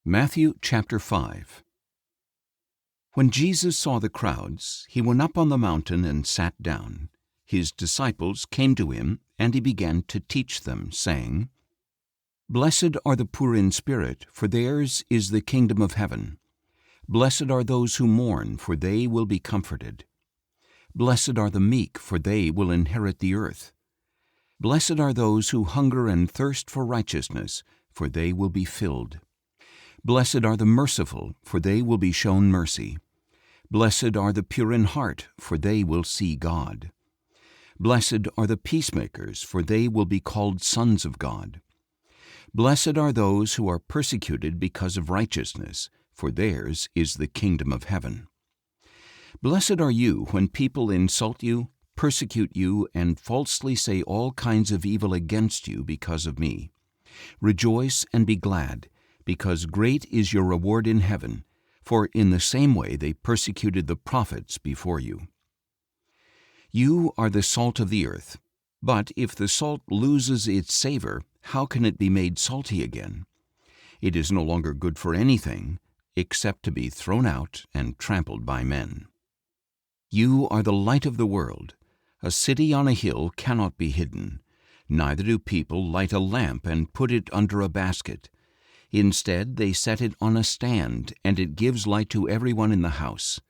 Matthew chapter 5. When Jesus saw the crowds, he went up on the mountain and sat down. His disciples came to him, and he began to teach them, saying, Blessed are the poor in spirit, for theirs is the kingdom of heaven. Blessed are those who mourn, for they will be comforted. Blessed are the meek, for they will inherit the earth. Blessed are those who hunger and thirst for righteousness, for they will be filled. Blessed are the merciful, for they will be shown mercy. Blessed are the pure in heart, for they will see God. Blessed are the peacemakers, for they will be called sons of God. Blessed are those who are persecuted because of righteousness, for theirs is the kingdom of heaven. Blessed are you when people insult you, persecute you, and falsely say all kinds of evil against you because of me. Rejoice and be glad, because great is your reward in heaven, for in the same way they persecuted the prophets before you. You are the salt of the earth, but if the salt loses its savor, how can it be made salty again? It is no longer good for anything, except to be thrown out and trampled by men. You are the light of the world. A city on a hill cannot be hidden. Neither do people light a lamp and put it under a basket. Instead, they set it on a stand, and it gives light to everyone in the house.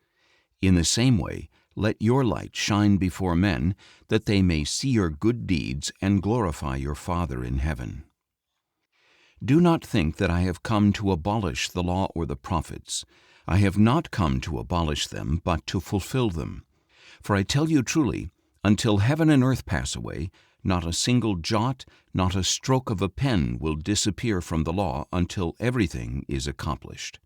In the same way, let your light shine before men, that they may see your good deeds and glorify your Father in heaven. Do not think that I have come to abolish the law or the prophets. I have not come to abolish them, but to fulfill them. For I tell you truly, until heaven and earth pass away, not a single jot, not a stroke of a pen will disappear from the law until everything is accomplished.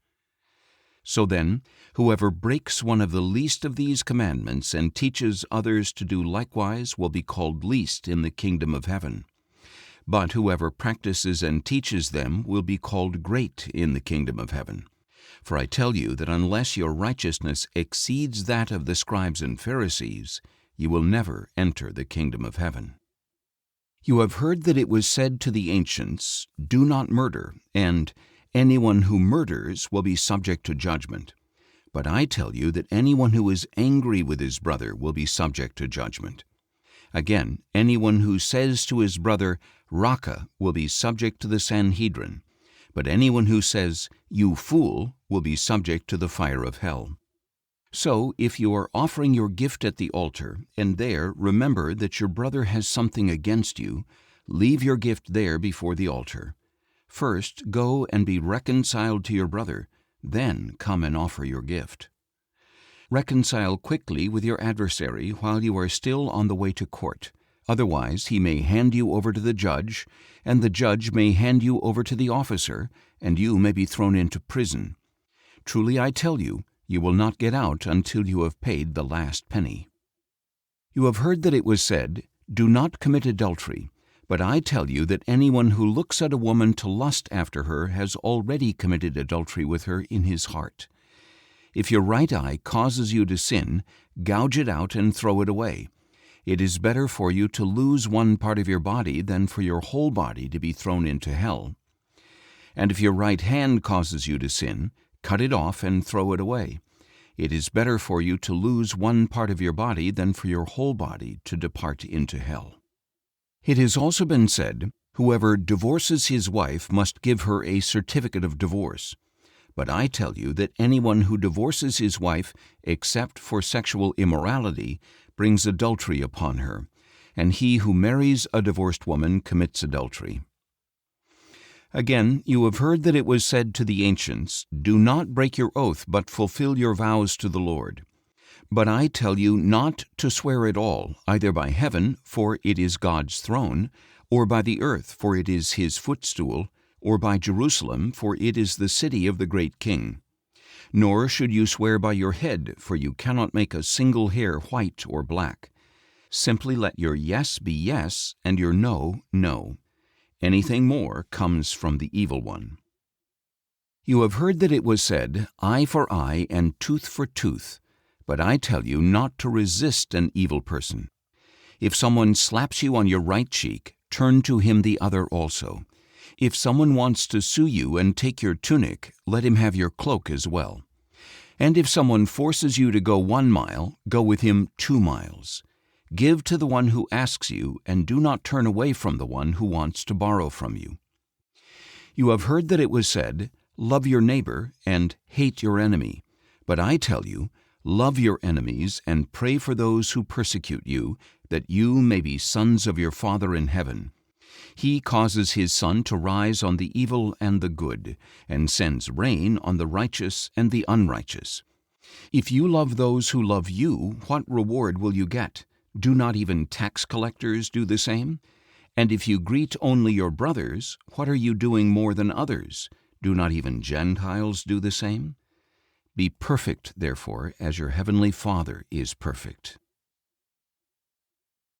So then, whoever breaks one of the least of these commandments and teaches others to do likewise will be called least in the kingdom of heaven. But whoever practices and teaches them will be called great in the kingdom of heaven. For I tell you that unless your righteousness exceeds that of the scribes and Pharisees, you will never enter the kingdom of heaven. You have heard that it was said to the ancients, Do not murder, and anyone who murders will be subject to judgment. But I tell you that anyone who is angry with his brother will be subject to judgment. Again, anyone who says to his brother, Raca, will be subject to the Sanhedrin. But anyone who says, You fool, will be subject to the fire of hell. So, if you are offering your gift at the altar, and there remember that your brother has something against you, leave your gift there before the altar. First, go and be reconciled to your brother, then come and offer your gift. Reconcile quickly with your adversary while you are still on the way to court. Otherwise, he may hand you over to the judge, and the judge may hand you over to the officer, and you may be thrown into prison. Truly I tell you, you will not get out until you have paid the last penny. You have heard that it was said, Do not commit adultery. But I tell you that anyone who looks at a woman to lust after her has already committed adultery with her in his heart. If your right eye causes you to sin, gouge it out and throw it away. It is better for you to lose one part of your body than for your whole body to be thrown into hell. And if your right hand causes you to sin, cut it off and throw it away. It is better for you to lose one part of your body than for your whole body to depart into hell. It has also been said, Whoever divorces his wife must give her a certificate of divorce. But I tell you that anyone who divorces his wife, except for sexual immorality, brings adultery upon her, and he who marries a divorced woman commits adultery. Again, you have heard that it was said to the ancients, Do not break your oath, but fulfill your vows to the Lord. But I tell you not to swear at all, either by heaven, for it is God's throne, or by the earth, for it is his footstool, or by Jerusalem, for it is the city of the great King. Nor should you swear by your head, for you cannot make a single hair white or black. Simply let your yes be yes, and your no, no. Anything more comes from the evil one. You have heard that it was said, Eye for eye and tooth for tooth. But I tell you not to resist an evil person. If someone slaps you on your right cheek, turn to him the other also. If someone wants to sue you and take your tunic, let him have your cloak as well. And if someone forces you to go 1 mile, go with him 2 miles. Give to the one who asks you, and do not turn away from the one who wants to borrow from you. You have heard that it was said, 'Love your neighbor and hate your enemy.' But I tell you, love your enemies and pray for those who persecute you, that you may be sons of your Father in heaven. He causes his sun to rise on the evil and the good, and sends rain on the righteous and the unrighteous. If you love those who love you, what reward will you get? Do not even tax collectors do the same? And if you greet only your brothers, what are you doing more than others? Do not even Gentiles do the same? Be perfect, therefore, as your heavenly Father is perfect.